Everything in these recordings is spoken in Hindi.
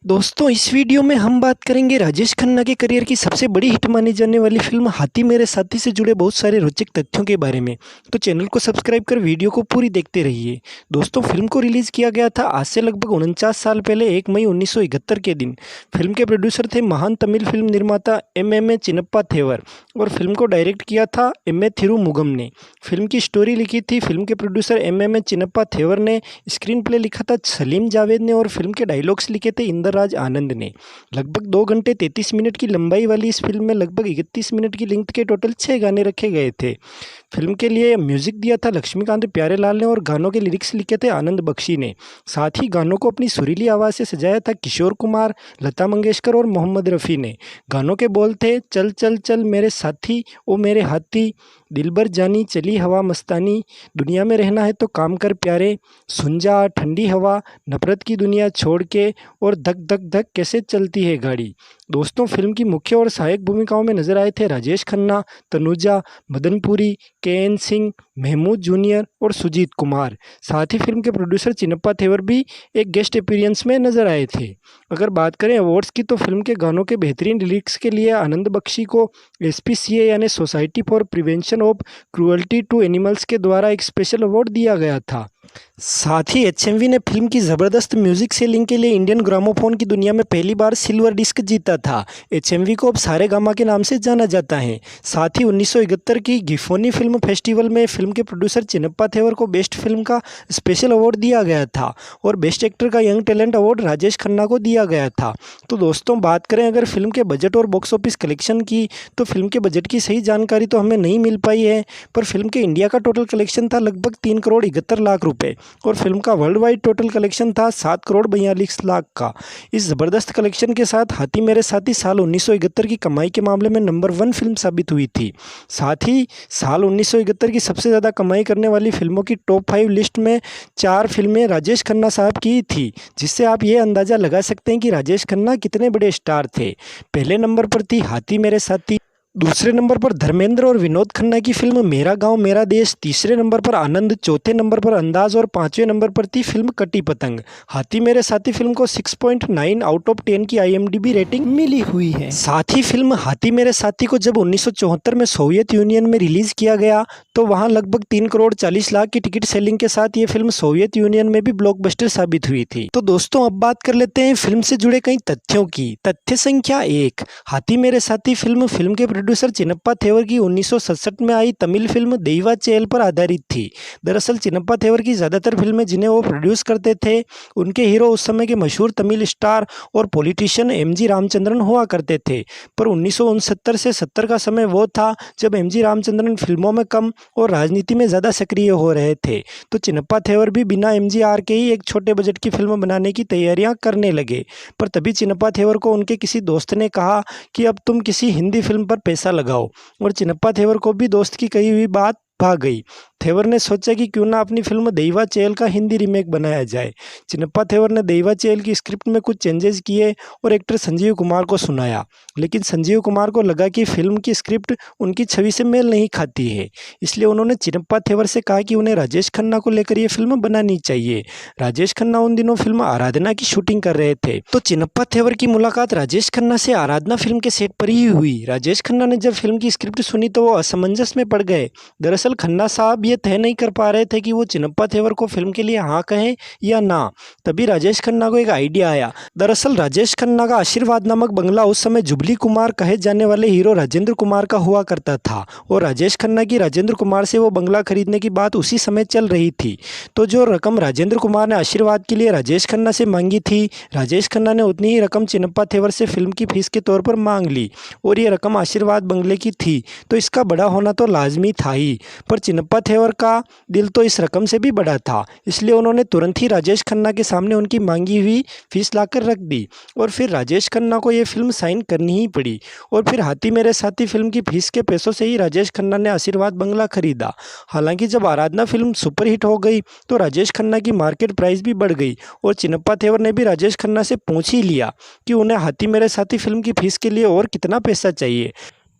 दोस्तों इस वीडियो में हम बात करेंगे राजेश खन्ना के करियर की सबसे बड़ी हिट मानी जाने वाली फिल्म हाथी मेरे साथी से जुड़े बहुत सारे रोचक तथ्यों के बारे में। तो चैनल को सब्सक्राइब कर वीडियो को पूरी देखते रहिए। दोस्तों फिल्म को रिलीज़ किया गया था आज से लगभग 49 साल पहले 1 मई 1971 के दिन। फिल्म के प्रोड्यूसर थे महान तमिल फिल्म निर्माता एम चिन्नप्पा थेवर और फिल्म को डायरेक्ट किया था एम थिरुमुगम ने। फिल्म की स्टोरी लिखी थी फिल्म के प्रोड्यूसर एम चिन्नप्पा थेवर ने, स्क्रीन प्ले लिखा था सलीम जावेद ने और फिल्म के डायलॉग्स लिखे थे इंदरराज आनंद ने। लगभग 2 घंटे 33 मिनट की लंबाई वाली इस फिल्म में लगभग 31 मिनट की लेंथ के टोटल 6 गाने रखे गए थे। फिल्म के लिए म्यूजिक दिया था लक्ष्मीकांत प्यारेलाल ने और गानों के लिरिक्स लिखे थे आनंद बख्शी ने। साथ ही गानों को अपनी सुरीली आवाज़ से सजाया था किशोर कुमार, लता मंगेशकर और मोहम्मद रफ़ी ने। गानों के बोल थे चल चल चल मेरे साथी ओ मेरे हाथी, दिलबर जानी चली हवा मस्तानी, दुनिया में रहना है तो काम कर प्यारे, सुन जा ठंडी हवा, नफरत की दुनिया छोड़ के और धक धक धक कैसे चलती है गाड़ी। दोस्तों फिल्म की मुख्य और सहायक भूमिकाओं में नजर आए थे राजेश खन्ना, तनुजा, मदनपुरी, के.एन. सिंह, महमूद जूनियर और सुजीत कुमार। साथ ही फिल्म के प्रोड्यूसर चिन्नप्पा थेवर भी एक गेस्ट अपीयरेंस में नजर आए थे। अगर बात करें अवार्ड्स की तो फिल्म के गानों के बेहतरीन लिरिक्स के लिए आनंद बख्शी को एसपीसीए यानी society for prevention of cruelty to animals के द्वारा एक स्पेशल अवार्ड दिया गया था। साथ ही एचएमवी ने फिल्म की ज़बरदस्त म्यूजिक सेलिंग के लिए इंडियन ग्रामोफोन की दुनिया में पहली बार सिल्वर डिस्क जीता था। एचएमवी को अब सारेगामा के नाम से जाना जाता है। साथ ही 1971 की गिफोनी फिल्म फेस्टिवल में फिल्म के प्रोड्यूसर चिन्नप्पा थेवर को बेस्ट फिल्म का स्पेशल अवार्ड दिया गया था और बेस्ट एक्टर का young talent award Rajesh Khanna को दिया गया था। तो दोस्तों बात करें अगर फिल्म के बजट और बॉक्स ऑफिस कलेक्शन की, तो फिल्म के बजट की सही जानकारी तो हमें नहीं मिल पाई है, पर फिल्म के इंडिया का टोटल कलेक्शन था लगभग 3 करोड़ 71 लाख रुपए और फिल्म का वर्ल्ड वाइड टोटल कलेक्शन था 7 करोड़ 42 लाख का। इस ज़बरदस्त कलेक्शन के साथ हाथी मेरे साथी साल 1971 की कमाई के मामले में नंबर 1 फिल्म साबित हुई थी। साथ ही साल 1971 की सबसे ज़्यादा कमाई करने वाली फिल्मों की टॉप 5 लिस्ट में 4 फिल्में राजेश खन्ना साहब की थी, जिससे आप ये अंदाज़ा लगा सकते हैं कि राजेश खन्ना कितने बड़े स्टार थे। पहले नंबर पर थी हाथी मेरे साथी, दूसरे नंबर पर धर्मेंद्र और विनोद खन्ना की फिल्म मेरा गांव मेरा देश, तीसरे नंबर पर आनंद, चौथे नंबर पर अंदाज और पांचवें नंबर पर थी फिल्म कटी पतंग। हाथी मेरे साथी फिल्म को 6.9 आउट ऑफ 10 की आईएमडीबी रेटिंग मिली हुई है। साथ ही फिल्म हाथी मेरे साथी को जब 1974 में सोवियत यूनियन में रिलीज किया गया तो वहां लगभग 3 करोड़ 40 लाख की टिकट सेलिंग के साथ ये फिल्म सोवियत यूनियन में भी ब्लॉकबस्टर साबित हुई थी। तो दोस्तों अब बात कर लेते हैं फिल्म से जुड़े कई तथ्यों की। तथ्य संख्या 1, हाथी मेरे साथी फिल्म के प्रोड्यूसर चिन्नप्पा थेवर की 1967 में आई तमिल फिल्म देवा चेल पर आधारित थी। दरअसल चिन्नप्पा थेवर की ज़्यादातर फिल्में जिन्हें वो प्रोड्यूस करते थे उनके हीरो उस समय के मशहूर तमिल स्टार और पॉलिटिशियन एमजी रामचंद्रन हुआ करते थे। पर 1969 से 70 का समय वो था जब एमजी रामचंद्रन फिल्मों में कम और राजनीति में ज़्यादा सक्रिय हो रहे थे। तो चिन्नप्पा थेवर भी बिना एमजीआर के ही एक छोटे बजट की फिल्म बनाने की तैयारियां करने लगे। पर तभी चिन्नप्पा थेवर को उनके किसी दोस्त ने कहा कि अब तुम किसी हिंदी फिल्म पर पैसा लगाओ, और चिन्नप्पा थेवर को भी दोस्त की कही हुई बात भा गई। थेवर ने सोचा कि क्यों ना अपनी फिल्म देवा चेल का हिंदी रीमेक बनाया जाए। चिन्नप्पा थेवर ने देवा चेल की स्क्रिप्ट में कुछ चेंजेस किए और एक्टर संजीव कुमार को सुनाया, लेकिन संजीव कुमार को लगा कि फिल्म की स्क्रिप्ट उनकी छवि से मेल नहीं खाती है, इसलिए उन्होंने चिन्नप्पा थेवर से कहा कि उन्हें राजेश खन्ना को लेकर ये फिल्म बनानी चाहिए। राजेश खन्ना उन दिनों फिल्म आराधना की शूटिंग कर रहे थे, तो चिन्नप्पा थेवर की मुलाकात राजेश खन्ना से आराधना फिल्म के सेट पर ही हुई। राजेश खन्ना ने जब फिल्म की स्क्रिप्ट सुनी तो वो असमंजस में पड़ गए। दरअसल खन्ना साहब ये तय नहीं कर पा रहे थे कि वो चिन्नप्पा थेवर को फिल्म के लिए हाँ कहें या ना। तभी राजेश खन्ना को एक आइडिया आया। दरअसल राजेश खन्ना का आशीर्वाद नामक बंगला उस समय जुबली कुमार कहे जाने वाले हीरो राजेंद्र कुमार का हुआ करता था और राजेश खन्ना की राजेंद्र कुमार से वो बंगला खरीदने की बात उसी समय चल रही थी। तो जो रकम राजेंद्र कुमार ने आशीर्वाद के लिए राजेश खन्ना से मांगी थी, राजेश खन्ना ने उतनी ही रकम चिन्नप्पा थेवर से फिल्म की फीस के तौर पर मांग ली और ये रकम आशीर्वाद बंगले की थी, तो इसका बड़ा होना तो लाजमी था ही। पर चिन्नप्पा थेवर का दिल तो इस रकम से भी बड़ा था, इसलिए उन्होंने तुरंत ही राजेश खन्ना के सामने उनकी मांगी हुई फीस लाकर रख दी और फिर राजेश खन्ना को ये फिल्म साइन करनी ही पड़ी। और फिर हाथी मेरे साथी फिल्म की फीस के पैसों से ही राजेश खन्ना ने आशीर्वाद बंगला खरीदा। हालांकि जब आराधना फिल्म सुपरहिट हो गई तो राजेश खन्ना की मार्केट प्राइस भी बढ़ गई और चिन्नप्पा थेवर ने भी राजेश खन्ना से पूछ ही लिया कि उन्हें हाथी मेरे साथी फिल्म की फीस के लिए और कितना पैसा चाहिए।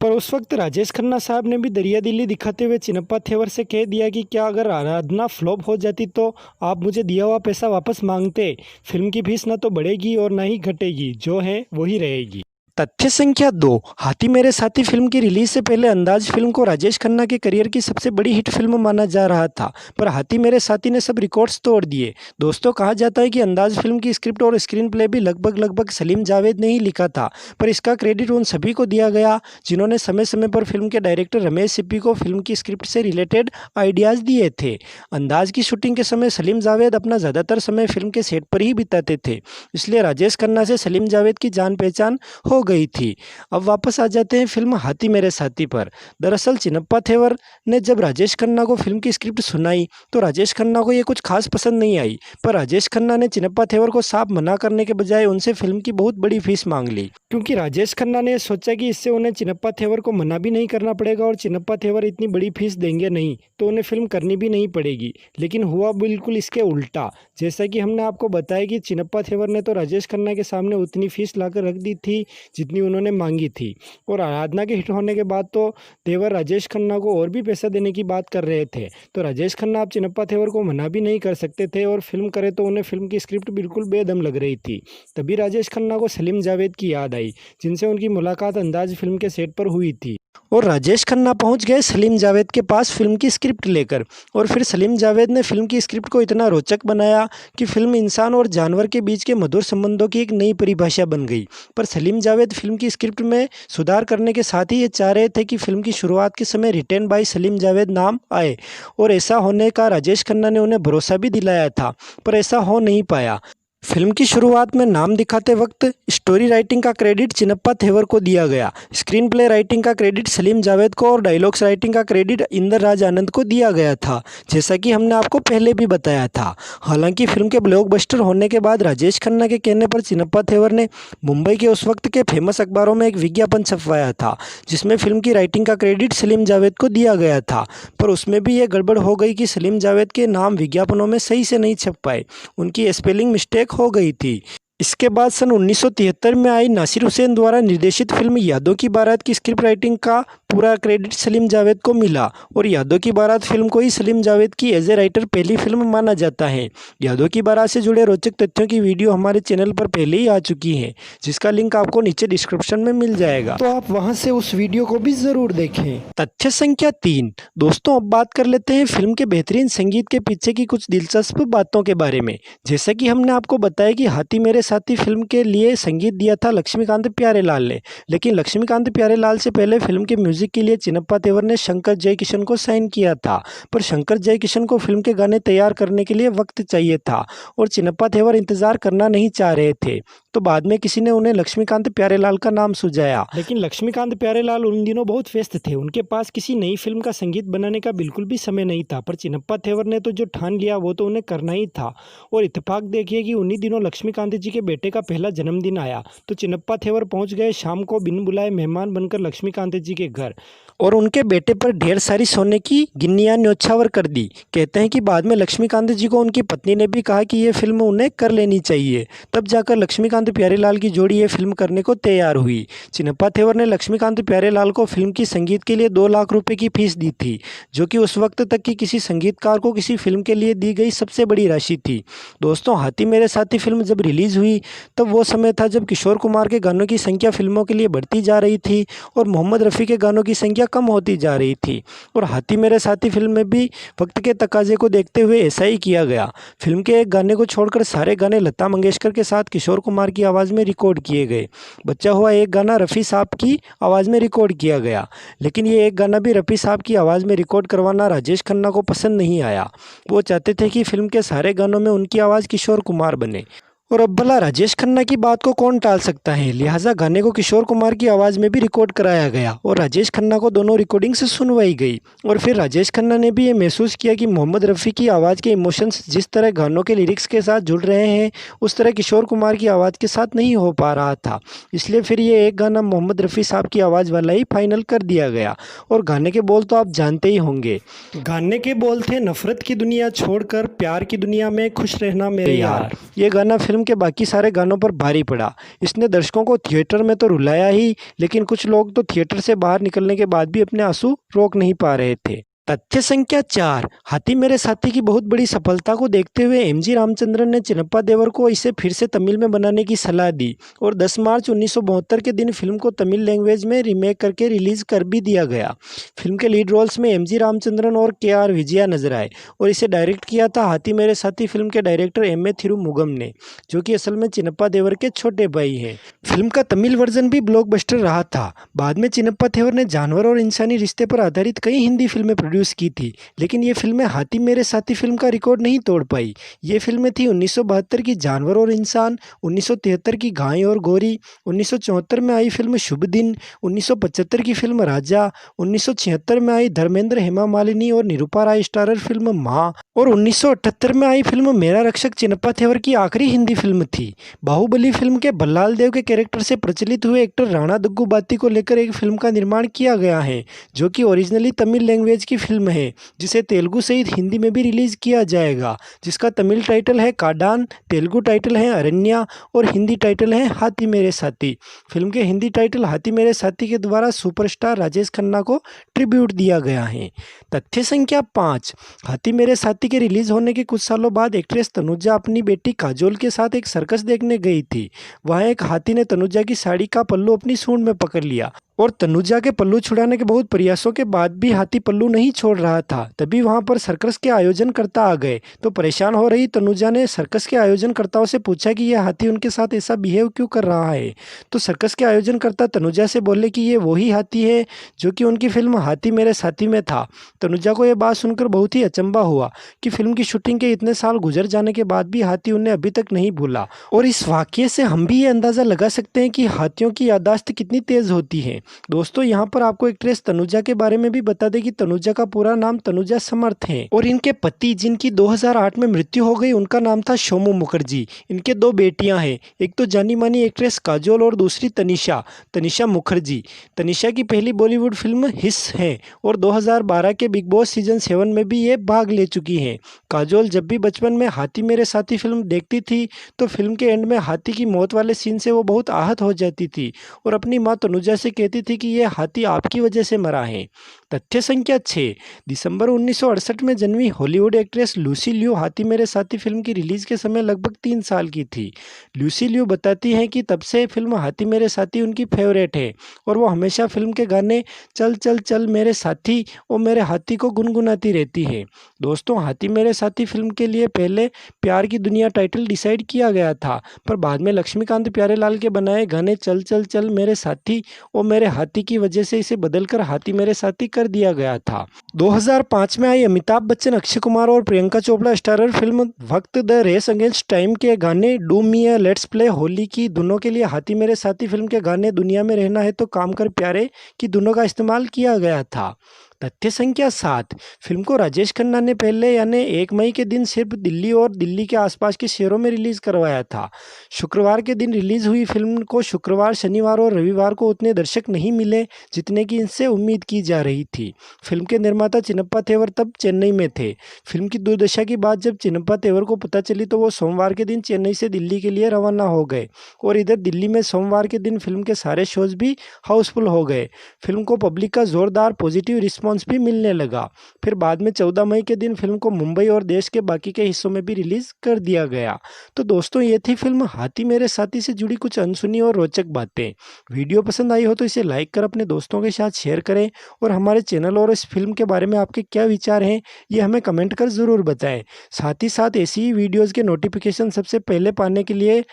पर उस वक्त राजेश खन्ना साहब ने भी दरिया दिली दिखाते हुए चिनप्पा थेवर से कह दिया कि क्या अगर आराधना फ्लॉप हो जाती तो आप मुझे दिया हुआ पैसा वापस मांगते। फिल्म की फीस ना तो बढ़ेगी और ना ही घटेगी, जो है वही रहेगी। तथ्य संख्या 2, हाथी मेरे साथी फिल्म की रिलीज से पहले अंदाज फिल्म को राजेश खन्ना के करियर की सबसे बड़ी हिट फिल्म माना जा रहा था, पर हाथी मेरे साथी ने सब रिकॉर्ड्स तोड़ दिए। दोस्तों, कहा जाता है कि अंदाज फिल्म की स्क्रिप्ट और स्क्रीन प्ले भी लगभग सलीम जावेद ने ही लिखा था, पर इसका क्रेडिट उन सभी को दिया गया जिन्होंने समय समय पर फिल्म के डायरेक्टर रमेश सिप्पी को फिल्म की स्क्रिप्ट से रिलेटेड आइडियाज़ दिए थे। अंदाज की शूटिंग के समय सलीम जावेद अपना ज़्यादातर समय फिल्म के सेट पर ही बिताते थे, इसलिए राजेश खन्ना से सलीम जावेद की जान पहचान हो गई थी। अब वापस आ जाते हैं फिल्म हाथी मेरे साथी पर। दरअसल चिनप्पा थेवर ने जब राजेश खन्ना को फिल्म की स्क्रिप्ट सुनाई तो राजेश खन्ना को ये कुछ खास पसंद नहीं आई, पर राजेश खन्ना ने चिनप्पा थेवर को साफ मना करने के बजाय उनसे फिल्म की बहुत बड़ी फीस मांग ली, क्योंकि राजेश खन्ना ने सोचा कि इससे उन्हें चिनप्पा थेवर को मना भी नहीं करना पड़ेगा और चिनप्पा थेवर इतनी बड़ी फीस देंगे नहीं तो उन्हें फिल्म करनी भी नहीं पड़ेगी। लेकिन हुआ बिल्कुल इसके उल्टा। जैसा कि हमने आपको बताया कि चिनप्पा थेवर ने तो राजेश खन्ना के सामने उतनी फीस लाकर रख दी थी जितनी उन्होंने मांगी थी, और आराधना के हिट होने के बाद तो तेवर राजेश खन्ना को और भी पैसा देने की बात कर रहे थे। तो राजेश खन्ना अब चिनप्पा थेवर को मना भी नहीं कर सकते थे, और फिल्म करे तो उन्हें फिल्म की स्क्रिप्ट बिल्कुल बेदम लग रही थी। तभी राजेश खन्ना को सलीम जावेद की याद आई, जिनसे उनकी मुलाकात अंदाज फिल्म के सेट पर हुई थी, और राजेश खन्ना पहुंच गए सलीम जावेद के पास फिल्म की स्क्रिप्ट लेकर। और फिर सलीम जावेद ने फिल्म की स्क्रिप्ट को इतना रोचक बनाया कि फिल्म इंसान और जानवर के बीच के मधुर संबंधों की एक नई परिभाषा बन गई। पर सलीम जावेद फिल्म की स्क्रिप्ट में सुधार करने के साथ ही ये चाह रहे थे कि फिल्म की शुरुआत के समय रिटेन बाय सलीम जावेद नाम आए, और ऐसा होने का राजेश खन्ना ने उन्हें भरोसा भी दिलाया था, पर ऐसा हो नहीं पाया। फिल्म की शुरुआत में नाम दिखाते वक्त स्टोरी राइटिंग का क्रेडिट चिनप्पा थेवर को दिया गया, स्क्रीन प्ले राइटिंग का क्रेडिट सलीम जावेद को और डायलॉग्स राइटिंग का क्रेडिट इंदर राज आनंद को दिया गया था, जैसा कि हमने आपको पहले भी बताया था। हालांकि फिल्म के ब्लॉकबस्टर होने के बाद राजेश खन्ना के कहने पर चिनप्पा थेवर ने मुंबई के उस वक्त के फेमस अखबारों में एक विज्ञापन छपवाया था, जिसमें फिल्म की राइटिंग का क्रेडिट सलीम जावेद को दिया गया था, पर उसमें भी ये गड़बड़ हो गई कि सलीम जावेद के नाम विज्ञापनों में सही से नहीं छप पाए, उनकी स्पेलिंग मिस्टेक हो गई थी। इसके बाद सन 1973 में आई नासिर हुसैन द्वारा निर्देशित फिल्म यादों की बारात की स्क्रिप्ट राइटिंग का पूरा क्रेडिट सलीम जावेद को मिला, और यादों की बारात फिल्म को ही सलीम जावेद की एज ए राइटर पहली फिल्म माना जाता है। यादों की बारात से जुड़े रोचक तथ्यों की वीडियो हमारे चैनल पर पहले ही आ चुकी है, जिसका लिंक आपको नीचे डिस्क्रिप्शन में मिल जाएगा, तो आप वहां से उस वीडियो को भी जरूर देखें। तथ्य संख्या 3, दोस्तों अब बात कर लेते हैं फिल्म के बेहतरीन संगीत के पीछे की कुछ दिलचस्प बातों के बारे में। जैसा कि हमने आपको बताया कि हाथी मेरे साथी फिल्म के लिए संगीत दिया था लक्ष्मीकांत प्यारेलाल ने, लेकिन लक्ष्मीकांत प्यारेलाल से पहले फिल्म के म्यूजिक के लिए चिनप्पा थेवर ने शंकर जयकिशन को साइन किया था, पर शंकर जयकिशन को फिल्म के गाने तैयार करने के लिए वक्त चाहिए था और चिनप्पा थेवर इंतजार करना नहीं चाह रहे थे। तो बाद में किसी ने उन्हें लक्ष्मीकांत प्यारेलाल का नाम सुझाया, लेकिन लक्ष्मीकांत प्यारेलाल उन दिनों बहुत व्यस्त थे, उनके पास किसी नई फिल्म का संगीत बनाने का बिल्कुल भी समय नहीं था। पर चिनप्पा थेवर ने तो जो ठान लिया वो तो उन्हें करना ही था, और इत्तेफाक देखिए कि उन्हीं दिनों लक्ष्मीकांत जी के बेटे का पहला जन्मदिन आया, तो चिनप्पा थेवर पहुंच गए शाम को बिन बुलाए मेहमान बनकर लक्ष्मीकांत जी के घर, और उनके बेटे पर ढेर सारी सोने की गिन्नियां न्योछावर कर दी। कहते हैं कि बाद में लक्ष्मीकांत जी को उनकी पत्नी ने भी कहा कि ये फिल्म उन्हें कर लेनी चाहिए, तब जाकर लक्ष्मीकांत प्यारेलाल की जोड़ी ये फिल्म करने को तैयार हुई। चिनप्पा थेवर ने लक्ष्मीकांत प्यारेलाल को फिल्म की संगीत के लिए 2 लाख रुपए की फीस दी थी, जो कि उस वक्त तक की किसी संगीतकार को किसी फिल्म के लिए दी गई सबसे बड़ी राशि थी। दोस्तों, हाथी मेरे साथी फिल्म जब रिलीज हुई तब वो समय था जब किशोर कुमार के गानों की संख्या फिल्मों के लिए बढ़ती जा रही थी और मोहम्मद रफ़ी के गानों की संख्या कम होती जा रही थी, और हाथी मेरे साथी फिल्म में भी वक्त के तकाजे को देखते हुए ऐसा ही किया गया। फिल्म के एक गाने को छोड़कर सारे गाने लता मंगेशकर के साथ किशोर कुमार की आवाज़ में रिकॉर्ड किए गए। बचा हुआ एक गाना रफ़ी साहब की आवाज़ में रिकॉर्ड किया गया, लेकिन ये एक गाना भी रफ़ी साहब की आवाज़ में रिकॉर्ड करवाना राजेश खन्ना को पसंद नहीं आया। वो चाहते थे कि फिल्म के सारे गानों में उनकी आवाज़ किशोर कुमार बने, और अब भला राजेश खन्ना की बात को कौन टाल सकता है। लिहाजा गाने को किशोर कुमार की आवाज़ में भी रिकॉर्ड कराया गया और राजेश खन्ना को दोनों रिकॉर्डिंग से सुनवाई गई। और फिर राजेश खन्ना ने भी ये महसूस किया कि मोहम्मद रफ़ी की आवाज़ के इमोशंस जिस तरह गानों के लिरिक्स के साथ जुड़ रहे हैं उस तरह किशोर कुमार की आवाज़ के साथ नहीं हो पा रहा था। इसलिए फिर ये एक गाना मोहम्मद रफ़ी साहब की आवाज़ वाला ही फाइनल कर दिया गया। और गाने के बोल तो आप जानते ही होंगे। गाने के बोल थे, नफ़रत की दुनिया छोड़कर प्यार की दुनिया में खुश रहना मेरे यार। ये गाना फिल्म फिल्म के बाकी सारे गानों पर भारी पड़ा। इसने दर्शकों को थिएटर में तो रुलाया ही, लेकिन कुछ लोग तो थिएटर से बाहर निकलने के बाद भी अपने आंसू रोक नहीं पा रहे थे। तथ्य संख्या 4, हाथी मेरे साथी की बहुत बड़ी सफलता को देखते हुए एमजी रामचंद्रन ने चिन्नप्पा देवर को इसे फिर से तमिल में बनाने की सलाह दी और 10 मार्च 1972 के दिन फिल्म को तमिल लैंग्वेज में रीमेक करके रिलीज कर भी दिया गया। फिल्म के लीड रोल्स में एमजी रामचंद्रन और केआर विजया नजर आए और इसे डायरेक्ट किया था हाथी मेरे साथी फिल्म के डायरेक्टर एम.ए. थिरुमुगम ने, जो कि असल में चिन्नप्पा देवर के छोटे भाई हैं। फिल्म का तमिल वर्जन भी ब्लॉकबस्टर रहा था। बाद में चिन्नप्पा देवर ने जानवर और इंसानी रिश्ते पर आधारित कई हिंदी फिल्में प्रोड्यूस की थी, लेकिन ये फिल्में हाथी मेरे साथी फिल्म का रिकॉर्ड नहीं तोड़ पाई। ये फिल्में थी 1972 की जानवर और इंसान, 1973 की घाय और गोरी, 1974 में आई फिल्म शुभ दिन, 1975 की फिल्म राजा, 1976 में आई धर्मेंद्र, हेमा मालिनी और निरूपा राय स्टारर फिल्म माँ, और 1978 में आई फिल्म मेरा रक्षक चिन्नप्पा देवर की आखिरी हिंदी फिल्म थी। बाहुबली फिल्म के बल्लाल देव के कैरेक्टर से प्रचलित हुए एक्टर राणा दग्गुबाती को लेकर एक फिल्म का निर्माण किया गया है, जो कि ओरिजिनली तमिल लैंग्वेज की फिल्म है, जिसे तेलुगु सहित हिंदी में भी रिलीज किया जाएगा, जिसका तमिल टाइटल है काडान, तेलुगु टाइटल है अरण्या और हिंदी टाइटल है हाथी मेरे साथी। फिल्म के हिंदी टाइटल हाथी मेरे साथी के द्वारा सुपरस्टार राजेश खन्ना को ट्रिब्यूट दिया गया है। तथ्य संख्या 5, हाथी मेरे साथी के रिलीज होने के कुछ सालों बाद एक्ट्रेस तनुजा अपनी बेटी काजोल के साथ एक सर्कस देखने गई थी। वहां एक हाथी ने तनुजा की साड़ी का पल्लू अपनी सूंड में पकड़ लिया और तनुजा के पल्लू छुड़ाने के बहुत प्रयासों के बाद भी हाथी पल्लू नहीं छोड़ रहा था। तभी वहां पर सर्कस के आयोजनकर्ता आ गए, तो परेशान हो रही तनुजा ने सर्कस के आयोजनकर्ताओं से पूछा कि यह हाथी उनके साथ ऐसा बिहेव क्यों कर रहा है। तो सर्कस के आयोजनकर्ता तनुजा से बोले कि ये वही हाथी है जो कि उनकी फिल्म हाथी मेरे साथी में था। तनुजा को यह बात सुनकर बहुत ही अचंभा हुआ कि फिल्म की शूटिंग के इतने साल गुजर जाने के बाद भी हाथी उन्हें अभी तक नहीं भूला। और इस वाकये से हम भी ये अंदाजा लगा सकते हैं कि हाथियों की याददाश्त कितनी तेज होती है। दोस्तों, यहाँ पर आपको एक्ट्रेस तनुजा के बारे में भी बता दें कि तनुजा का पूरा नाम तनुजा समर्थ है और इनके पति जिनकी 2008 में मृत्यु हो गई, उनका नाम था शोमू मुखर्जी। इनके 2 बेटियां हैं, एक तो जानी मानी एक्ट्रेस काजोल और दूसरी तनिषा मुखर्जी। तनिषा की पहली बॉलीवुड फिल्म हिस है और 2012 के बिग बॉस सीजन 7 में भी ये भाग ले चुकी हैं। काजोल जब भी बचपन में हाथी मेरे साथी फिल्म देखती थी तो फिल्म के एंड में हाथी की मौत वाले सीन से वो बहुत आहत हो जाती थी और अपनी माँ तनुजा से कहती थी कि ये हाथी आपकी वजह से मरा है। तथ्य संख्या 6, दिसंबर 1968 में जन्मी हॉलीवुड एक्ट्रेस लूसी लिू हाथी मेरे साथी फिल्म की रिलीज के समय लगभग 3 साल की थी। लूसी लिू बताती हैं कि तब से फिल्म हाथी मेरे साथी उनकी फेवरेट है और वो हमेशा फिल्म के गाने चल चल चल मेरे साथी और मेरे हाथी को गुनगुनाती रहती है। दोस्तों, हाथी मेरे साथी फिल्म के लिए पहले प्यार की दुनिया टाइटल डिसाइड किया गया था, पर बाद में लक्ष्मीकांत प्यारेलाल के बनाए गाने चल चल चल मेरे साथी और मेरे हाथी की वजह से इसे बदलकर हाथी मेरे साथी कर दिया गया था। 2005 में आई अमिताभ बच्चन, अक्षय कुमार और प्रियंका चोपड़ा स्टारर फिल्म वक्त द रेस अगेंस्ट टाइम के गाने do me A let's play Holi की दोनों के लिए हाथी मेरे साथी फिल्म के गाने दुनिया में रहना है तो काम कर प्यारे की दोनों का इस्तेमाल किया गया था। तथ्य संख्या 7, फिल्म को राजेश खन्ना ने पहले यानी 1 मई के दिन सिर्फ दिल्ली और दिल्ली के आसपास के शहरों में रिलीज करवाया था। शुक्रवार के दिन रिलीज हुई फिल्म को शुक्रवार, शनिवार और रविवार को उतने दर्शक नहीं मिले जितने की इनसे उम्मीद की जा रही थी। फिल्म के निर्माता चिन्नप्पा देवर तब चेन्नई में थे। फिल्म की दुर्दशा की बात जब चिन्नप्पा देवर को पता चली तो वो सोमवार के दिन चेन्नई से दिल्ली के लिए रवाना हो गए और इधर दिल्ली में सोमवार के दिन फिल्म के सारे शोज भी हाउसफुल हो गए। फिल्म को पब्लिक का जोरदार पॉजिटिव रिस्पॉन्स भी मिलने लगा। फिर बाद में 14 मई के दिन फिल्म को मुंबई और देश के बाकी के हिस्सों में भी रिलीज कर दिया गया। तो दोस्तों, ये थी फिल्म हाथी मेरे साथी से जुड़ी कुछ अनसुनी और रोचक बातें। वीडियो पसंद आई हो तो इसे लाइक कर अपने दोस्तों के साथ शेयर करें और हमारे चैनल और इस फिल्म के बारे में आपके क्या विचार हैं ये हमें कमेंट कर ज़रूर बताएं। साथ ही साथ ऐसी ही वीडियोज़ के नोटिफिकेशन सबसे पहले पाने के लिए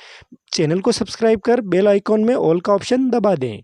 चैनल को सब्सक्राइब कर बेल आइकॉन में ऑल का ऑप्शन दबा दें।